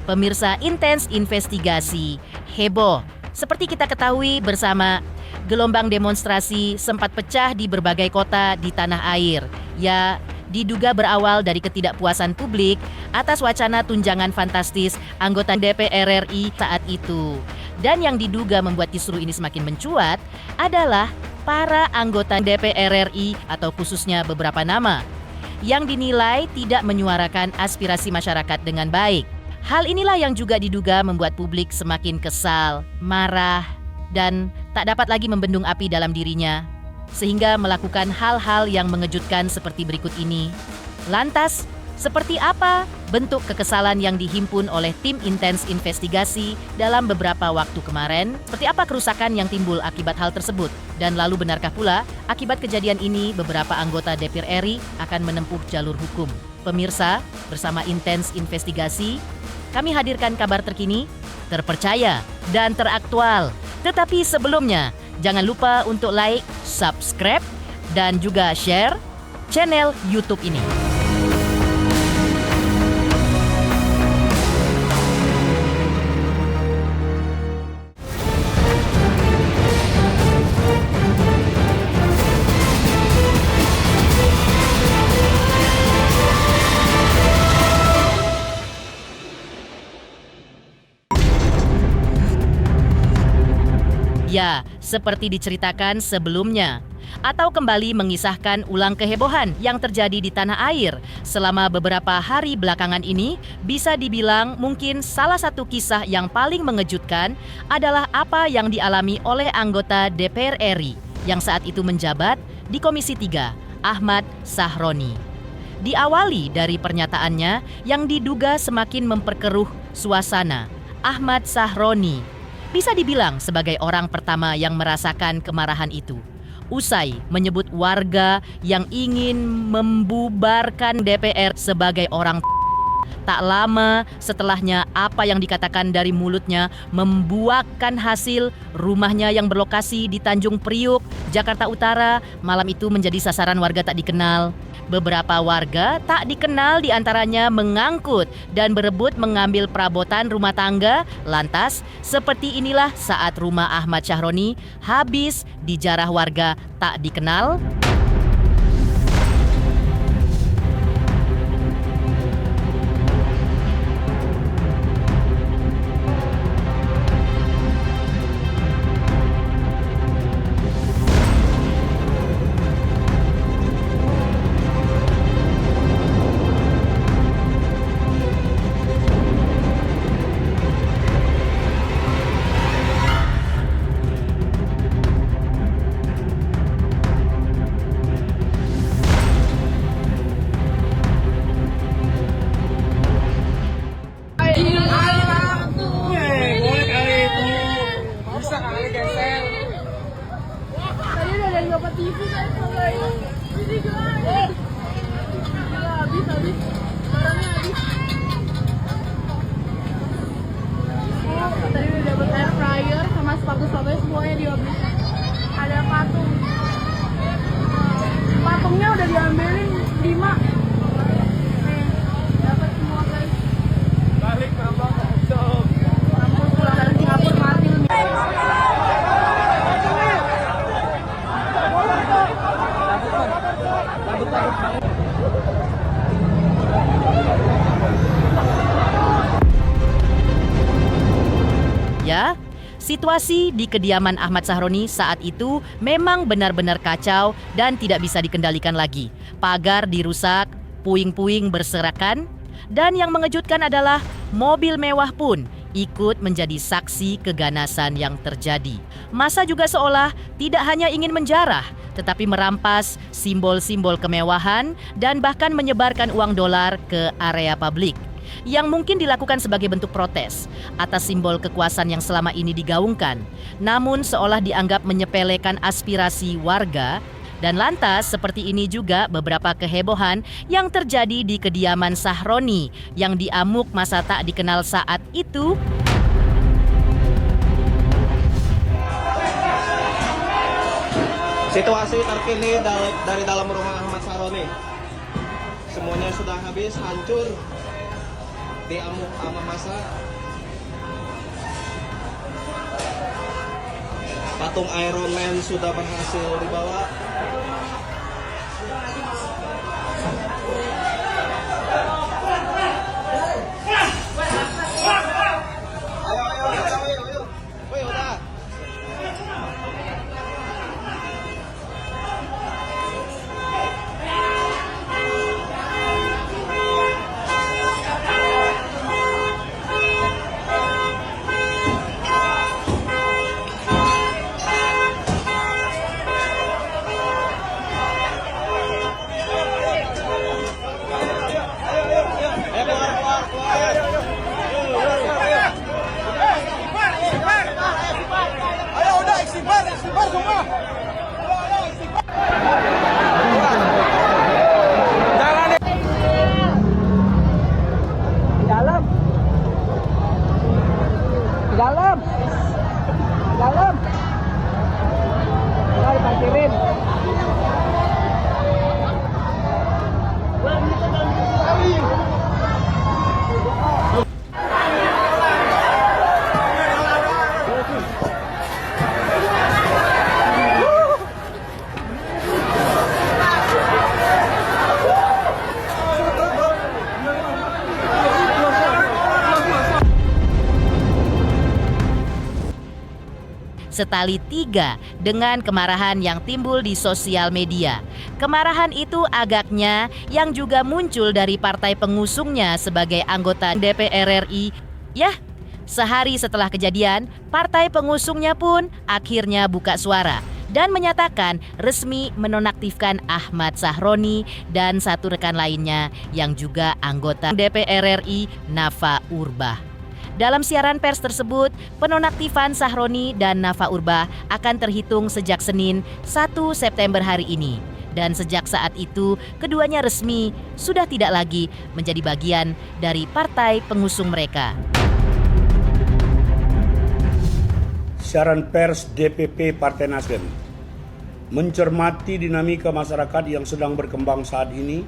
Pemirsa Intens Investigasi, heboh. Seperti kita ketahui bersama, gelombang demonstrasi sempat pecah di berbagai kota di tanah air. Ya, diduga berawal dari ketidakpuasan publik atas wacana tunjangan fantastis anggota DPR RI saat itu. Dan yang diduga membuat kisru ini semakin mencuat adalah para anggota DPR RI atau khususnya beberapa nama yang dinilai tidak menyuarakan aspirasi masyarakat dengan baik. Hal inilah yang juga diduga membuat publik semakin kesal, marah, dan tak dapat lagi membendung api dalam dirinya, sehingga melakukan hal-hal yang mengejutkan seperti berikut ini. Lantas, seperti apa bentuk kekesalan yang dihimpun oleh tim intens investigasi dalam beberapa waktu kemarin? Seperti apa kerusakan yang timbul akibat hal tersebut? Dan lalu benarkah pula akibat kejadian ini beberapa anggota DPR RI akan menempuh jalur hukum? Pemirsa, bersama Intens Investigasi, kami hadirkan kabar terkini, terpercaya, dan teraktual. Tetapi sebelumnya, jangan lupa untuk like, subscribe, dan juga share channel YouTube ini. Ya, seperti diceritakan sebelumnya, atau kembali mengisahkan ulang kehebohan yang terjadi di tanah air selama beberapa hari belakangan ini, bisa dibilang mungkin salah satu kisah yang paling mengejutkan adalah apa yang dialami oleh anggota DPR RI yang saat itu menjabat di Komisi 3, Ahmad Sahroni. Diawali dari pernyataannya yang diduga semakin memperkeruh suasana. Ahmad Sahroni bisa dibilang sebagai orang pertama yang merasakan kemarahan itu. Usai menyebut warga yang ingin membubarkan DPR sebagai orang tak lama setelahnya apa yang dikatakan dari mulutnya membuahkan hasil. Rumahnya yang berlokasi di Tanjung Priuk, Jakarta Utara, malam itu menjadi sasaran warga tak dikenal. Beberapa warga tak dikenal diantaranya mengangkut dan berebut mengambil perabotan rumah tangga. Lantas, seperti inilah saat rumah Ahmad Sahroni habis dijarah warga tak dikenal. Tadi udah dapet air fryer sama sepatu-sepatunya semuanya dihabis. Ada patung. Patungnya udah diambilin 5. Nih, dapat semua guys. Balik berapa kosong. Ampun, pulang dari Singapura mati lu. Ya, situasi di kediaman Ahmad Sahroni saat itu memang benar-benar kacau dan tidak bisa dikendalikan lagi. Pagar dirusak, puing-puing berserakan, dan yang mengejutkan adalah mobil mewah pun ikut menjadi saksi keganasan yang terjadi. Massa juga seolah tidak hanya ingin menjarah, tetapi merampas simbol-simbol kemewahan dan bahkan menyebarkan uang dolar ke area publik, yang mungkin dilakukan sebagai bentuk protes atas simbol kekuasaan yang selama ini digaungkan, namun seolah dianggap menyepelekan aspirasi warga. Dan lantas seperti ini juga beberapa kehebohan yang terjadi di kediaman Sahroni yang diamuk masa tak dikenal saat itu. Situasi terkini dari dalam rumah Ahmad Sahroni. Semuanya sudah habis, hancur. diamuk sama masa. Patung Iron Man sudah berhasil dibawa. Ayo. Woi, udah. Ayo udah istighfar semua. Jangan di dalam. Ayo parkirin. Setali tiga dengan kemarahan yang timbul di sosial media. Kemarahan itu agaknya yang juga muncul dari partai pengusungnya sebagai anggota DPR RI. Yah, sehari setelah kejadian, partai pengusungnya pun akhirnya buka suara dan menyatakan resmi menonaktifkan Ahmad Sahroni dan satu rekan lainnya yang juga anggota DPR RI, Nafa Urbah. Dalam siaran pers tersebut, penonaktifan Sahroni dan Nafa Urbah akan terhitung sejak Senin 1 September hari ini. Dan sejak saat itu, keduanya resmi sudah tidak lagi menjadi bagian dari partai pengusung mereka. Siaran pers DPP Partai Nasdem mencermati dinamika masyarakat yang sedang berkembang saat ini.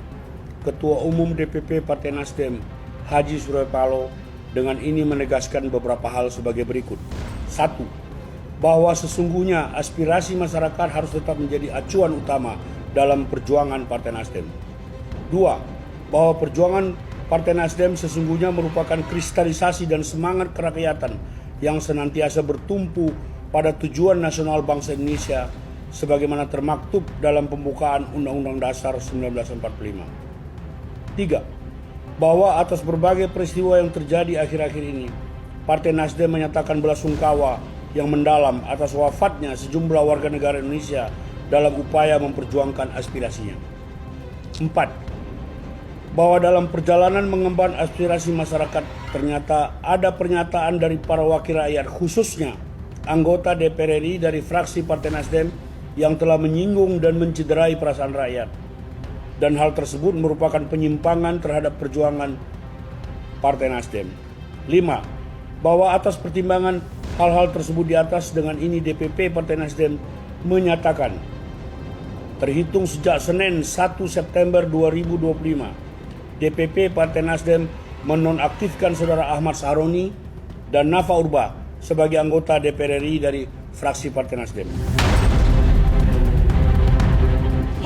Ketua Umum DPP Partai Nasdem, Haji Surya Paloh, dengan ini menegaskan beberapa hal sebagai berikut. 1. Bahwa sesungguhnya aspirasi masyarakat harus tetap menjadi acuan utama dalam perjuangan Partai Nasdem. 2. Bahwa perjuangan Partai Nasdem sesungguhnya merupakan kristalisasi dan semangat kerakyatan yang senantiasa bertumpu pada tujuan nasional bangsa Indonesia sebagaimana termaktub dalam pembukaan Undang-Undang Dasar 1945. 3. Bahwa atas berbagai peristiwa yang terjadi akhir-akhir ini, Partai Nasdem menyatakan belasungkawa yang mendalam atas wafatnya sejumlah warga negara Indonesia dalam upaya memperjuangkan aspirasinya. 4. Bahwa dalam perjalanan mengemban aspirasi masyarakat ternyata ada pernyataan dari para wakil rakyat, khususnya anggota DPR RI dari fraksi Partai Nasdem yang telah menyinggung dan mencederai perasaan rakyat. Dan hal tersebut merupakan penyimpangan terhadap perjuangan Partai Nasdem. 5. Bahwa atas pertimbangan hal-hal tersebut di atas, dengan ini DPP Partai Nasdem menyatakan terhitung sejak Senin 1 September 2025, DPP Partai Nasdem menonaktifkan Saudara Ahmad Sahroni dan Nafa Urbah sebagai anggota DPR RI dari fraksi Partai Nasdem.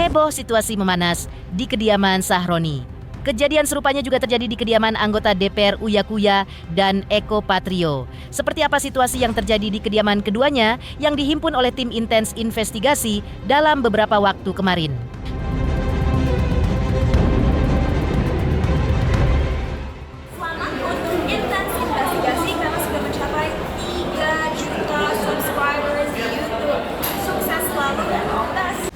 Heboh situasi memanas di kediaman Sahroni. Kejadian serupanya juga terjadi di kediaman anggota DPR Uya Kuya dan Eko Patrio. Seperti apa situasi yang terjadi di kediaman keduanya yang dihimpun oleh tim intens investigasi dalam beberapa waktu kemarin. Selamat untuk intens investigasi karena sudah mencapai 3 juta subscribers di YouTube. Sukses selalu dan all the best.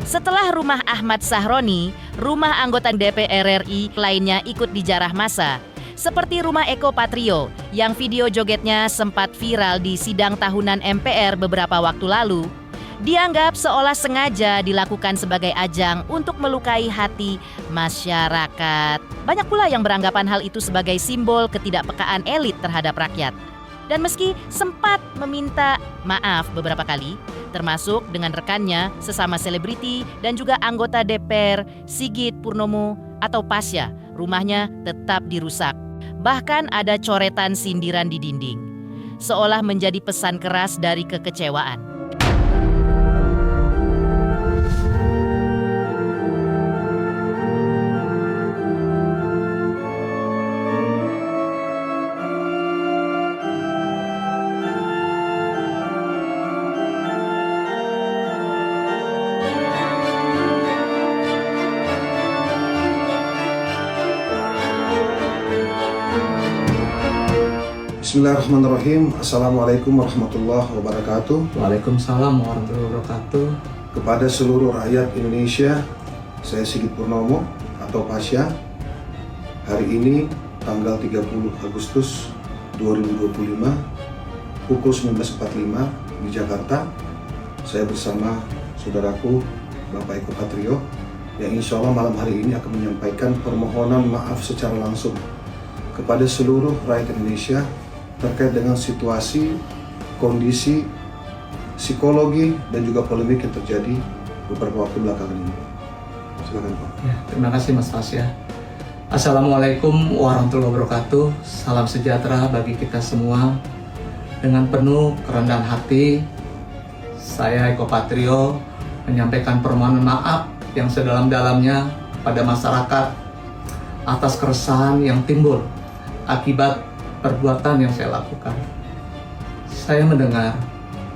Setelah rumah Ahmad Sahroni, rumah anggota DPR RI lainnya ikut dijarah massa. Seperti rumah Eko Patrio yang video jogetnya sempat viral di sidang tahunan MPR beberapa waktu lalu. dianggap seolah sengaja dilakukan sebagai ajang untuk melukai hati masyarakat. Banyak pula yang beranggapan hal itu sebagai simbol ketidakpekaan elit terhadap rakyat. Dan meski sempat meminta maaf beberapa kali, termasuk dengan rekannya sesama selebriti dan juga anggota DPR Sigit Purnomo atau Pasya, rumahnya tetap dirusak. Bahkan ada coretan sindiran di dinding, seolah menjadi pesan keras dari kekecewaan. Bismillahirrahmanirrahim. Assalamualaikum warahmatullahi wabarakatuh. Waalaikumsalam warahmatullahi wabarakatuh. Kepada seluruh rakyat Indonesia, saya Sigit Purnomo atau Pasya. Hari ini tanggal 30 Agustus 2025 pukul 19.45 di Jakarta, saya bersama saudaraku Bapak Eko Patrio yang insya Allah malam hari ini akan menyampaikan permohonan maaf secara langsung kepada seluruh rakyat Indonesia terkait dengan situasi, kondisi, psikologi, dan juga polemik yang terjadi beberapa waktu belakangan ini. Silakan Pak. Ya, terima kasih Mas Pasya. Assalamualaikum warahmatullahi wabarakatuh. Salam sejahtera bagi kita semua. Dengan penuh kerendahan hati, saya Eko Patrio menyampaikan permohonan maaf yang sedalam-dalamnya kepada masyarakat atas keresahan yang timbul akibat perbuatan yang saya lakukan. Saya mendengar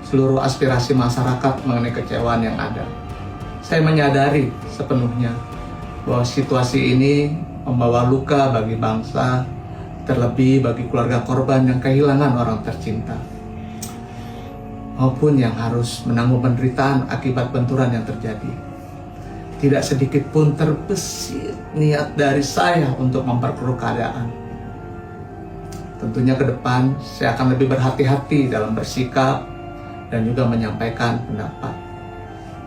seluruh aspirasi masyarakat mengenai kecewaan yang ada. Saya menyadari sepenuhnya bahwa situasi ini membawa luka bagi bangsa, terlebih bagi keluarga korban yang kehilangan orang tercinta, maupun yang harus menanggung penderitaan akibat benturan yang terjadi. Tidak sedikit pun terbesit niat dari saya untuk memperkeruh keadaan. Tentunya ke depan saya akan lebih berhati-hati dalam bersikap dan juga menyampaikan pendapat.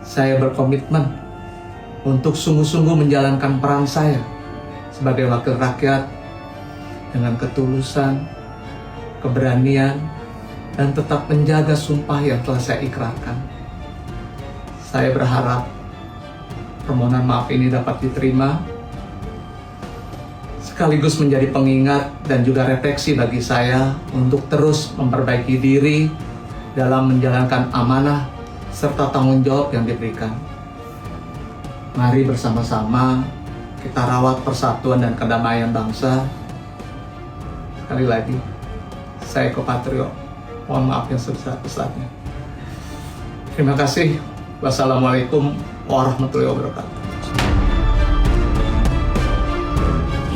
Saya berkomitmen untuk sungguh-sungguh menjalankan peran saya sebagai wakil rakyat dengan ketulusan, keberanian, dan tetap menjaga sumpah yang telah saya ikrarkan. Saya berharap permohonan maaf ini dapat diterima sekaligus menjadi pengingat dan juga refleksi bagi saya untuk terus memperbaiki diri dalam menjalankan amanah serta tanggung jawab yang diberikan. Mari bersama-sama kita rawat persatuan dan kedamaian bangsa. Sekali lagi, saya Eko Patrio, mohon maaf yang sebesar-besarnya. Terima kasih. Wassalamualaikum warahmatullahi wabarakatuh.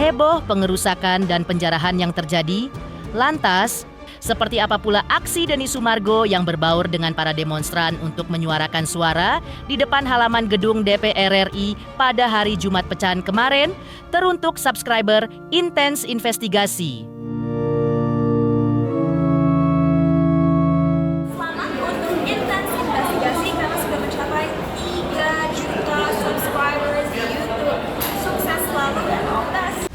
Heboh pengerusakan dan penjarahan yang terjadi. Lantas, seperti apa pula aksi Denny Sumargo yang berbaur dengan para demonstran untuk menyuarakan suara di depan halaman gedung DPR RI pada hari Jumat pecahan kemarin? Teruntuk subscriber Intens Investigasi. Selamat untuk Intens Investigasi karena sudah mencapai 3 juta subscribers di YouTube. Sukses selalu dan all the best.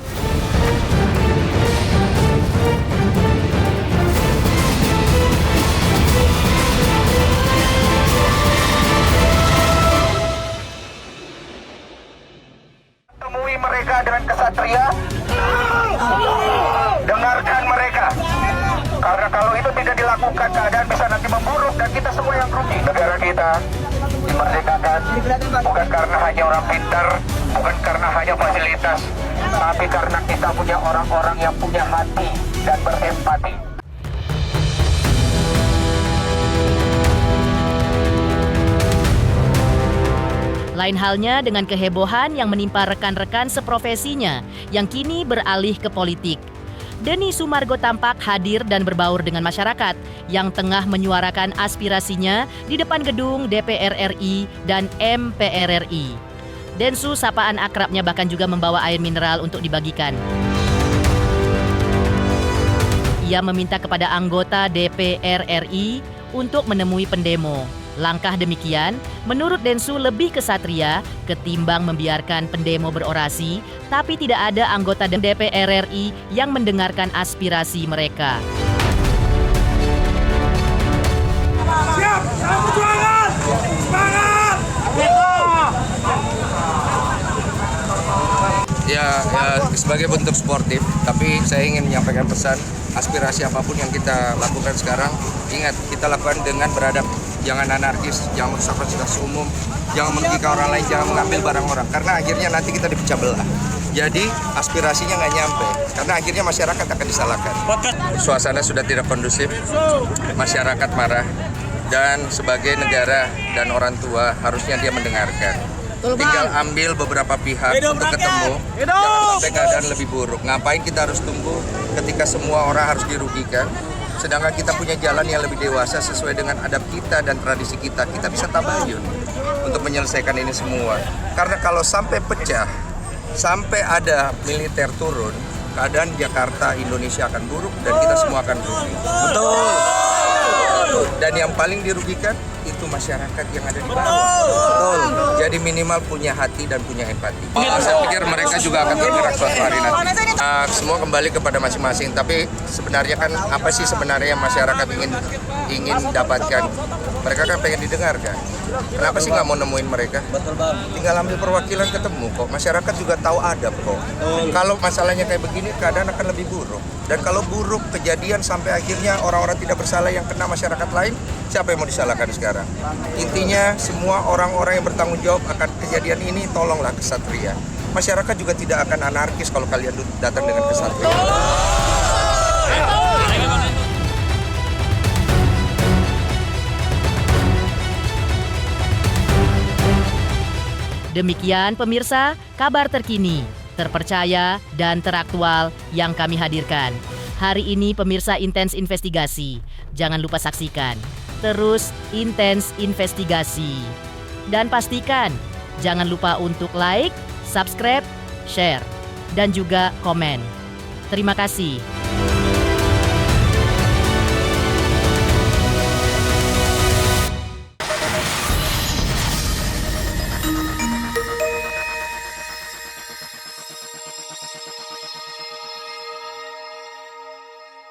Temui mereka dengan kesatria, dengarkan mereka, karena kalau itu tidak dilakukan keadaan bisa nanti memburuk dan kita semua yang rugi. Negara kita dimerdekakan bukan karena hanya orang pintar, bukan karena hanya fasilitas, tapi karena kita punya orang-orang yang punya hati dan berempati. Lain halnya dengan kehebohan yang menimpa rekan-rekan seprofesinya yang kini beralih ke politik. Denny Sumargo tampak hadir dan berbaur dengan masyarakat yang tengah menyuarakan aspirasinya di depan gedung DPR RI dan MPR RI. Densu sapaan akrabnya bahkan juga membawa air mineral untuk dibagikan. Ia meminta kepada anggota DPR RI untuk menemui pendemo. Langkah demikian, menurut Densu lebih kesatria ketimbang membiarkan pendemo berorasi, tapi tidak ada anggota DPR RI yang mendengarkan aspirasi mereka. Siap, sambut semangat! Semangat! Ya, sebagai bentuk sportif, tapi saya ingin menyampaikan pesan, aspirasi apapun yang kita lakukan sekarang, ingat, kita lakukan dengan beradab, jangan anarkis, jangan merusak fasilitas umum, jangan merugikan orang lain, jangan mengambil barang orang, karena akhirnya nanti kita dipecah belah. Jadi aspirasinya nggak nyampe, karena akhirnya masyarakat akan disalahkan. Suasana sudah tidak kondusif, masyarakat marah, dan sebagai negara dan orang tua harusnya dia mendengarkan. Tinggal ambil beberapa pihak untuk ketemu, jangan sampai keadaan lebih buruk. Ngapain kita harus tunggu ketika semua orang harus dirugikan, sedangkan kita punya jalan yang lebih dewasa sesuai dengan adab kita dan tradisi kita. Kita bisa tabayun untuk menyelesaikan ini semua. Karena kalau sampai pecah, sampai ada militer turun, keadaan Jakarta, Indonesia akan buruk dan kita semua akan rugi. Betul. Dan yang paling dirugikan itu masyarakat yang ada di bawah. Betul. Jadi minimal punya hati dan punya empati. Saya pikir mereka juga akan bergerak suatu hari nanti. Semua kembali kepada masing-masing. Tapi sebenarnya kan apa sih sebenarnya yang masyarakat ingin dapatkan? Mereka kan pengen didengarkan. Kenapa sih nggak mau nemuin mereka? Tinggal ambil perwakilan ketemu kok. Masyarakat juga tahu adab kok. Kalau masalahnya kayak begini, keadaan akan lebih buruk. Dan kalau buruk kejadian sampai akhirnya orang-orang tidak bersalah yang kena masyarakat lain, siapa yang mau disalahkan sekarang? Intinya semua orang-orang yang bertanggung jawab akan kejadian ini, tolonglah kesatria. Masyarakat juga tidak akan anarkis kalau kalian datang dengan kesatria. Demikian pemirsa, kabar terkini, terpercaya, dan teraktual yang kami hadirkan. Hari ini pemirsa Intens Investigasi. Jangan lupa saksikan. Terus Intens Investigasi. Dan pastikan, jangan lupa untuk like, subscribe, share, dan juga komen. Terima kasih.